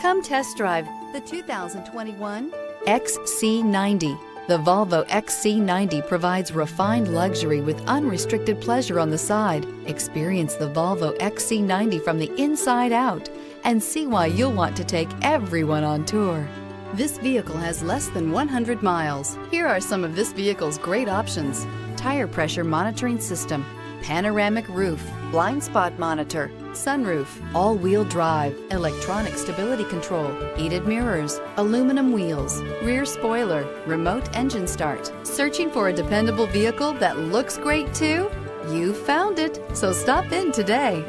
Come test drive the 2021 XC90. The Volvo XC90 provides refined luxury with unrestricted pleasure on the side. Experience the Volvo XC90 from the inside out and see why you'll want to take everyone on tour. This vehicle has less than 100 miles. Here are some of this vehicle's great options: tire pressure monitoring system, panoramic roof, blind spot monitor, sunroof, all-wheel drive, electronic stability control, heated mirrors, aluminum wheels, rear spoiler, remote engine start. Searching for a dependable vehicle that looks great too? You found it, so stop in today.